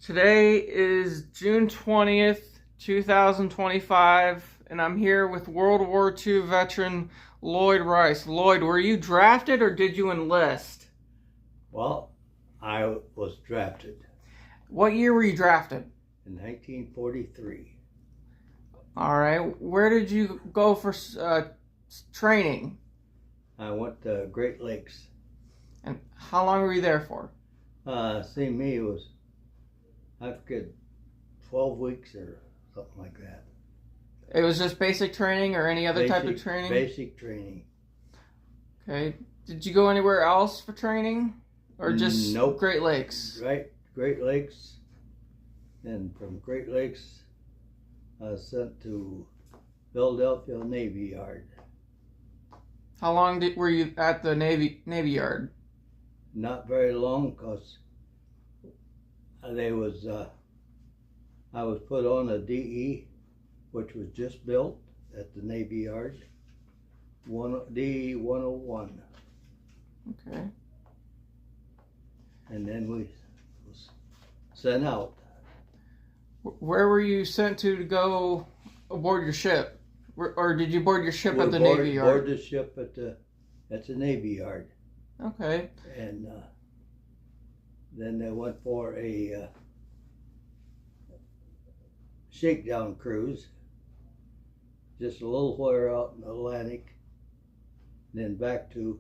Today is June 20th, 2025, and I'm here with World War II veteran Lloyd Rice. Lloyd, were you drafted or did you enlist? Well, I was drafted What year were you drafted? in 1943. All right. Where did you go for training? I went to Great Lakes. And how long were you there for? It was, I forget, 12 weeks or something like that. It was just basic training or any other type of training? Basic training. Okay. Did you go anywhere else for training? Or just Nope. Great Lakes? Right, Great Lakes. And from Great Lakes, I was sent to Philadelphia Navy Yard. How long were you at the Navy Yard? Not very long, because I was put on a DE, which was just built at the Navy Yard, DE 101. Okay. And then we was sent out. Where were you sent to go aboard your ship? Or did you board your ship at the Navy Yard? Board the ship at the Navy Yard. Okay. And then they went for a shakedown cruise, just a little while out in the Atlantic, then back to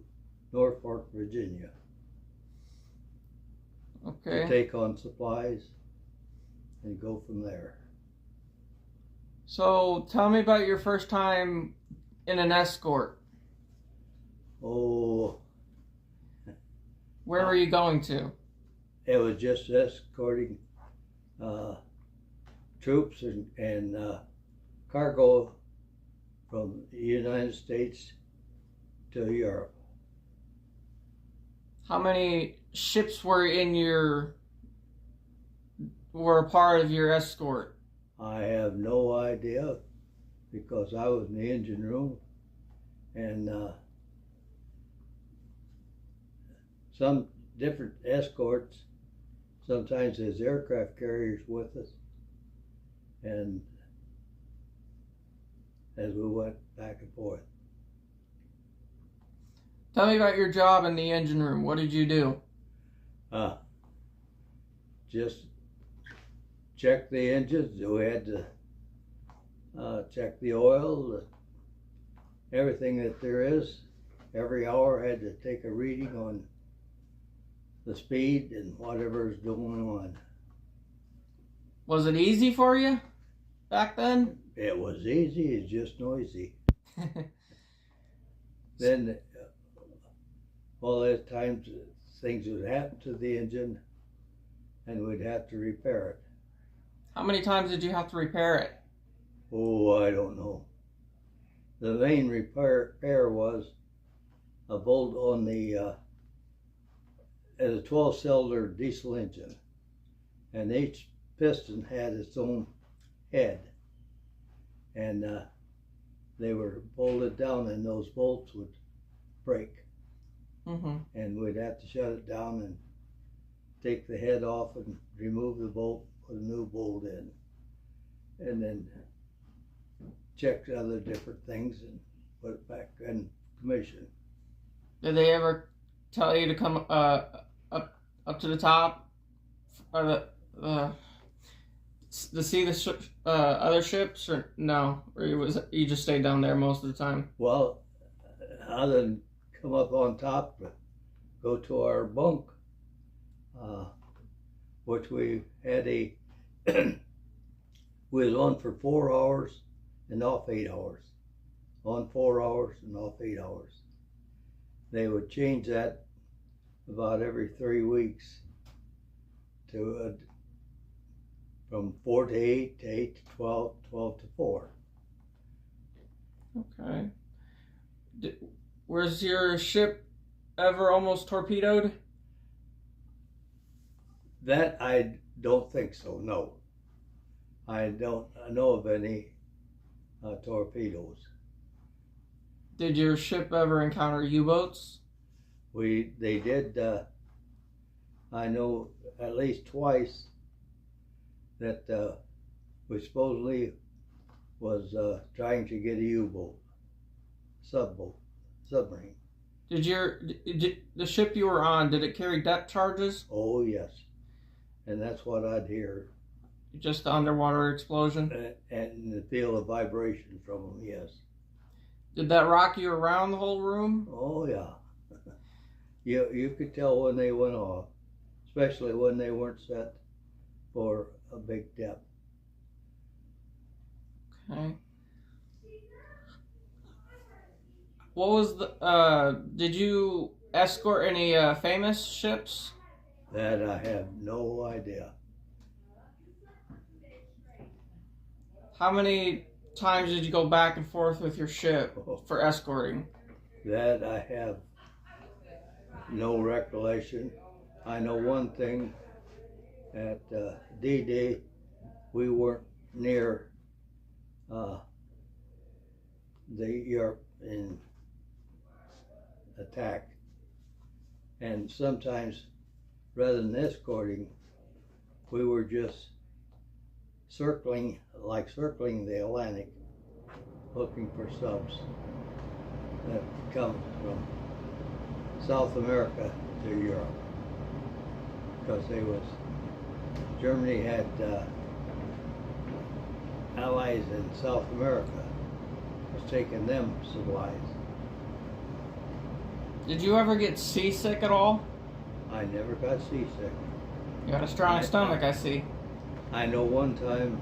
Norfolk, Virginia. Okay. To take on supplies and go from there. So tell me about your first time in an escort. Oh, Where were you going to? it was just escorting troops and cargo from the United States to Europe. How many ships were a part of your escort? I have no idea, because I was in the engine room, and some different escorts, sometimes there's aircraft carriers with us, and as we went back and forth. Tell me about your job in the engine room. What did you do? Just check the engines. We had to check the oil, everything that there is. Every hour had to take a reading on the speed and whatever's going on. Was it easy for you back then? It was easy, it's just noisy. Then all those times things would happen to the engine and we'd have to repair it. How many times did you have to repair it? Oh, I don't know. The main repair was a bolt on the as a 12-cylinder diesel engine, and each piston had its own head, and they were bolted down, and those bolts would break. Mm-hmm. And we'd have to shut it down and take the head off and remove the bolt, put a new bolt in, and then check other different things and put it back in commission. Did they ever tell you to come up to the top or to see the other ships, or no? Or you just stayed down there most of the time? Well, other than come up on top, go to our bunk, which we had we was on for 4 hours and off 8 hours. On 4 hours and off 8 hours. They would change that about every 3 weeks to from 4 to 8 to 8 to 12, 12 to 4. Okay. Was your ship ever almost torpedoed? That I don't think so, no. I don't know of any torpedoes. Did your ship ever encounter U-boats? They did, I know at least twice that we supposedly was trying to get a U-boat, submarine. Did the ship you were on, did it carry depth charges? Oh yes, and that's what I'd hear. Just the underwater explosion? And feel a vibration from them, yes. Did that rock you around the whole room? Oh yeah. You could tell when they went off, especially when they weren't set for a big depth. Okay. What was the, did you escort any famous ships? That I have no idea. How many times did you go back and forth with your ship for escorting? That I have no recollection. I know one thing, at D-Day, we weren't near the Europe in attack. And sometimes, rather than escorting, we were just circling the Atlantic, looking for subs that come from South America to Europe. Because Germany had allies in South America, was taking them supplies. Did you ever get seasick at all? I never got seasick. You had a strong stomach, I see. I know one time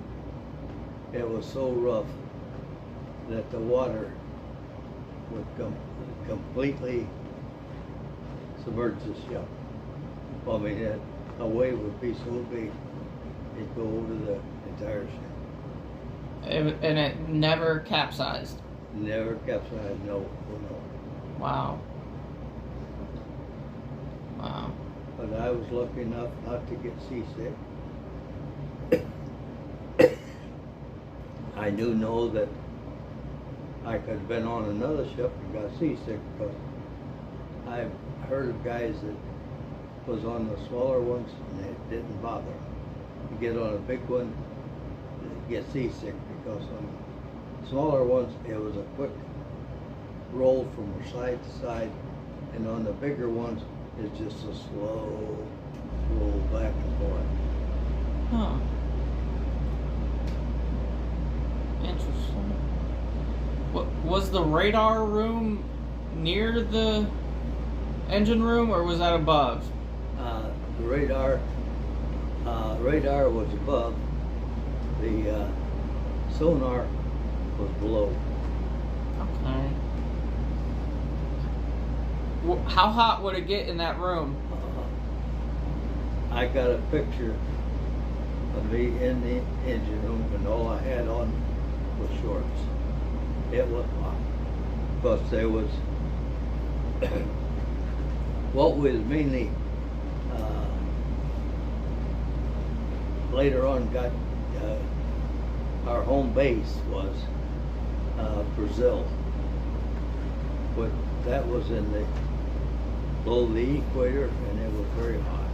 it was so rough that the water would completely submerge the ship. I mean, a wave would be so big, it'd go over the entire ship. And it never capsized? Never capsized, no. Wow. Wow. But I was lucky enough not to get seasick. I do know that I could have been on another ship and got seasick, because I've heard of guys that was on the smaller ones and it didn't bother them. You get on a big one, you get seasick, because on the smaller ones it was a quick roll from side to side, and on the bigger ones it's just a slow roll back and forth. Huh. Interesting. What was the radar room near the engine room, or was that above? The radar was above. The sonar was below. Okay. How hot would it get in that room? I got a picture of me in the engine room, and all I had on was shorts. It was hot, because there was what was mainly later on got our home base was Brazil, but that was in the below the equator, and it was very hot.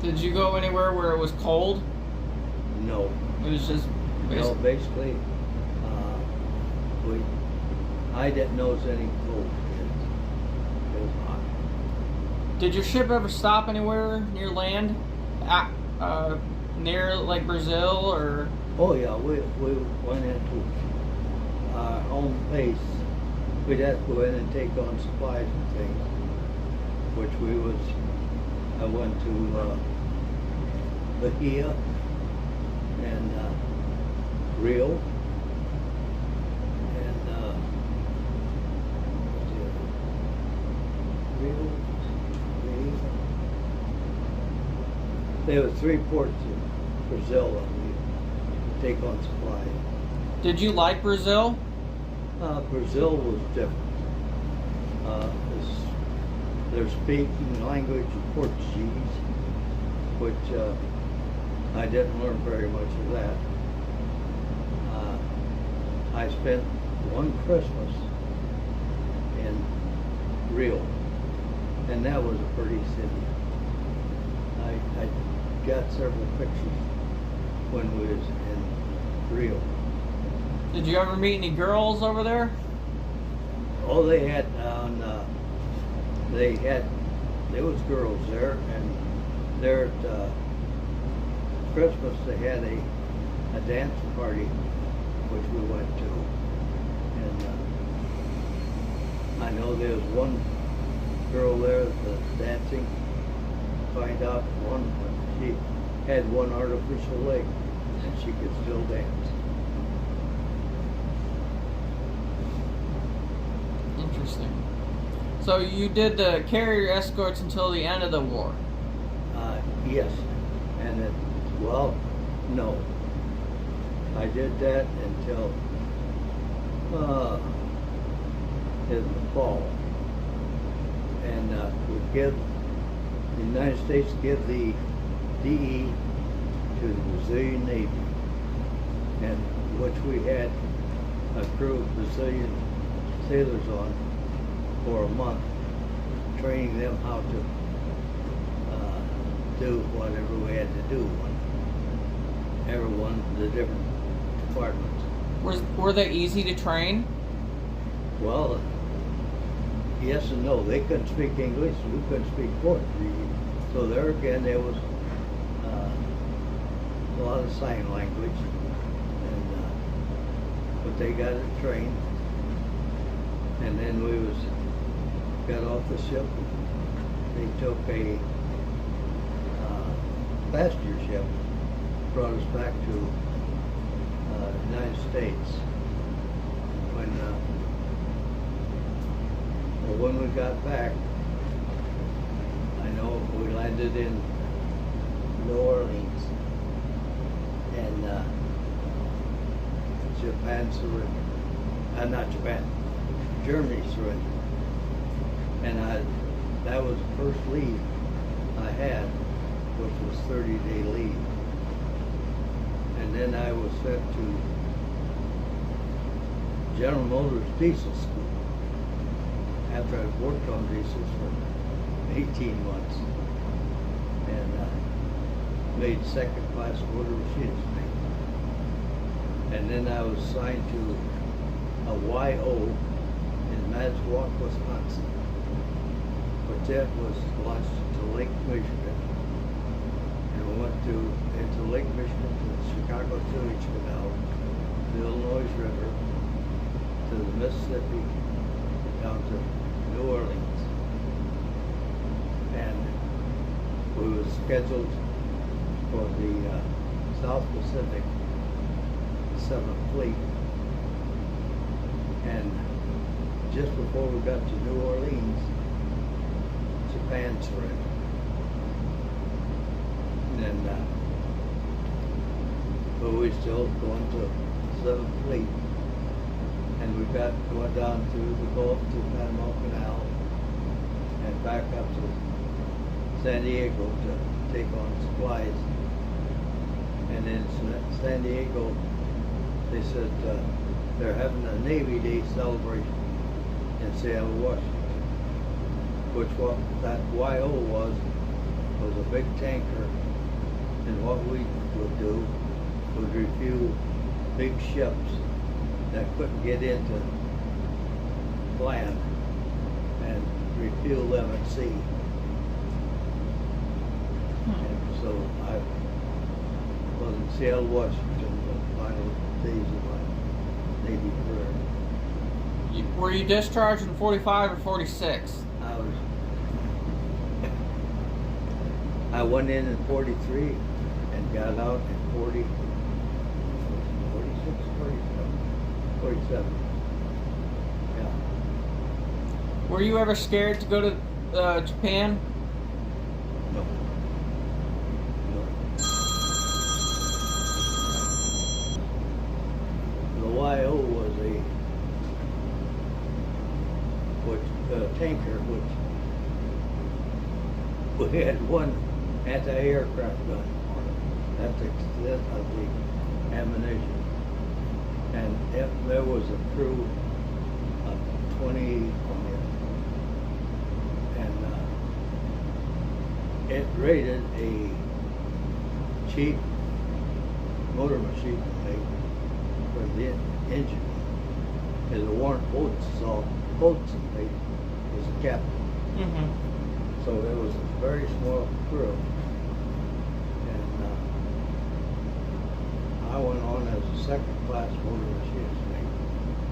Did you go anywhere where it was cold? No. It was just No, basically, I didn't notice any cold. It was hot. Did your ship ever stop anywhere near land? Near like Brazil or? Oh yeah, we went into our home base. We'd have to go in and take on supplies and things, which I went to Bahia and Rio, and there were 3 ports in Brazil that we take on supplies. Did you like Brazil? Brazil was different. Their speaking language is Portuguese, which I didn't learn very much of that. I spent one Christmas in Rio, and that was a pretty city. got several pictures when we was in Rio. Did you ever meet any girls over there? Oh, they had there was girls there, and there at Christmas they had a dance party which we went to, and I know there was one girl there that was dancing. Find out she had one artificial leg and she could still dance. Interesting. So you did the carrier escorts until the end of the war? Yes, and no. I did that until in the fall, and the United States give the DE to the Brazilian Navy, and which we had a crew of Brazilian sailors on for a month, training them how to do whatever we had to do. Everyone, the different departments. Were they easy to train? Well, yes and no. They couldn't speak English, we couldn't speak Portuguese. So there again, there was a lot of sign language, and but they got it trained. And then we got off the ship. They took a passenger ship, brought us back to the United States. When we got back, I know we landed in New Orleans, and Japan surrendered. Not Japan, Germany surrendered. And that was the first leave I had, which was 30-day leave. And then I was sent to General Motors diesel school after I'd worked on diesels for 18 months, and made second-class order machinist mate. And then I was assigned to a YO in Manitowoc, Wisconsin, but that was launched to Lake Michigan. And we went into Lake Michigan to the Chicago Sewage Canal, the Illinois River, to the Mississippi, down to New Orleans. And we were scheduled for the South Pacific 7th Fleet. And just before we got to New Orleans, Japan surrendered. And but we still going to 7th Fleet. And we went down through the Gulf to Panama Canal and back up to San Diego to take on supplies. And in San Diego, they said they're having a Navy Day celebration in Seattle, Washington, which what that YO was a big tanker, and what we would do was refuel big ships that couldn't get into land and refuel them at sea. And so I was in Seattle, Washington, the final days of my Navy career. Were you discharged in 45 or 46? I went in 43 and got out in 46, 47. Yeah. Were you ever scared to go to Japan? No. The YO was a tanker, which we had one anti-aircraft gun on it. That's the extent of the ammunition. And there was a crew of 20 on it. And it rated a chief motor machine made for the engine is a Warren Boatson made was a captain. Mm-hmm. So it was a very small crew. And I went on as a second class motor machinist mate,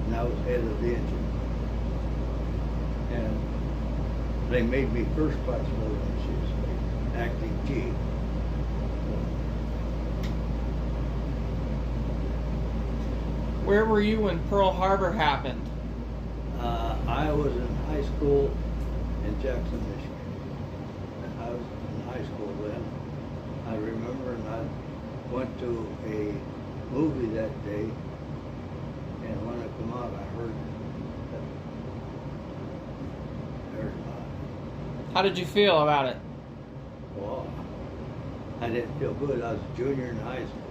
and I was head of the engine. And they made me first class motor machinist mate, acting chief. Where were you when Pearl Harbor happened? I was in high school in Jackson, Michigan. I was in high school then. I remember, and I went to a movie that day, and when I come out, I heard about it. How did you feel about it? Well, I didn't feel good. I was a junior in high school.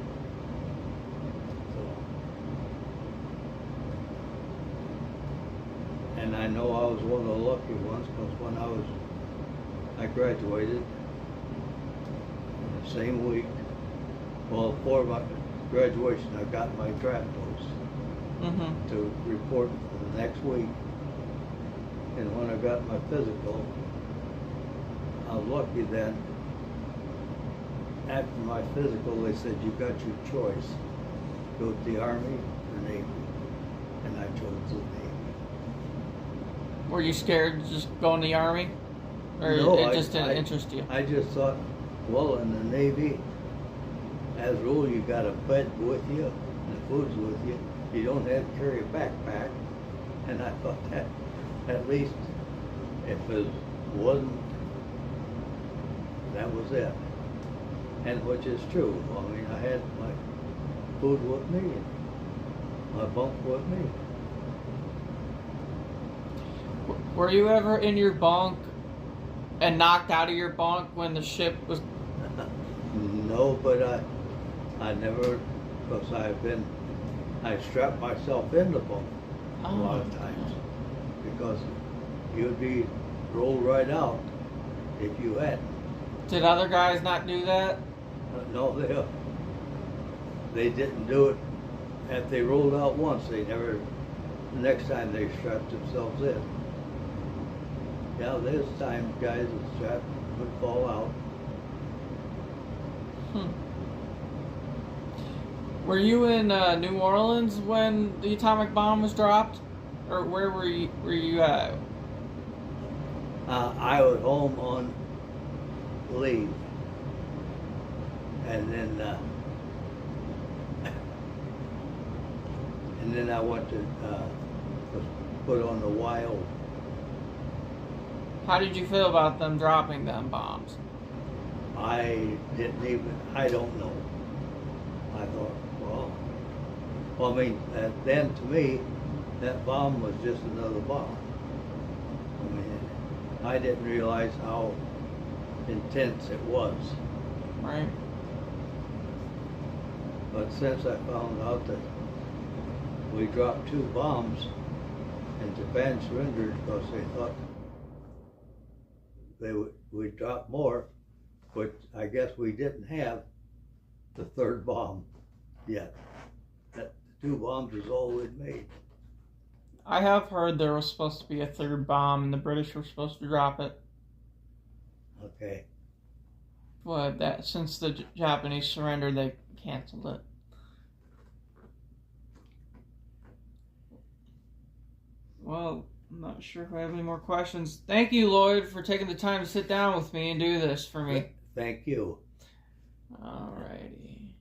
And I know I was one of the lucky ones because when I graduated in the same week, well, before my graduation, I got my draft post to report for the next week. And when I got my physical, I was lucky then. After my physical, they said, you got your choice. Go to the Army or Navy. And I chose the Navy. Were you scared to just go in the Army? Or No, it just didn't interest you? I just thought, well, in the Navy, as a rule, you got a bed with you, and the food's with you. You don't have to carry a backpack. And I thought that, at least, if it wasn't, that was it. And which is true. I mean, I had my food with me, and my bunk with me. Were you ever in your bunk and knocked out of your bunk when the ship was... No, but I never, because I strapped myself in the bunk a lot of times, because you'd be rolled right out if you hadn't. Did other guys not do that? No, they didn't do it. If they rolled out once, they never, the next time they strapped themselves in. Yeah, this time guys with strap would fall out. Were you in New Orleans when the atomic bomb was dropped? Or where were you at? I was home on leave. And then I went to was put on the YO. How did you feel about them dropping them bombs? I don't know. I thought, well, I mean, then to me, that bomb was just another bomb. I mean, I didn't realize how intense it was. Right. But since I found out that we dropped 2 bombs and Japan surrendered because they thought we'd drop more, but I guess we didn't have the 3rd bomb yet. That 2 bombs is all we'd made. I have heard there was supposed to be a 3rd bomb and the British were supposed to drop it. Okay. But that since the Japanese surrendered, they canceled it. Well, I'm not sure if I have any more questions. Thank you, Lloyd, for taking the time to sit down with me and do this for me. Thank you. Alrighty.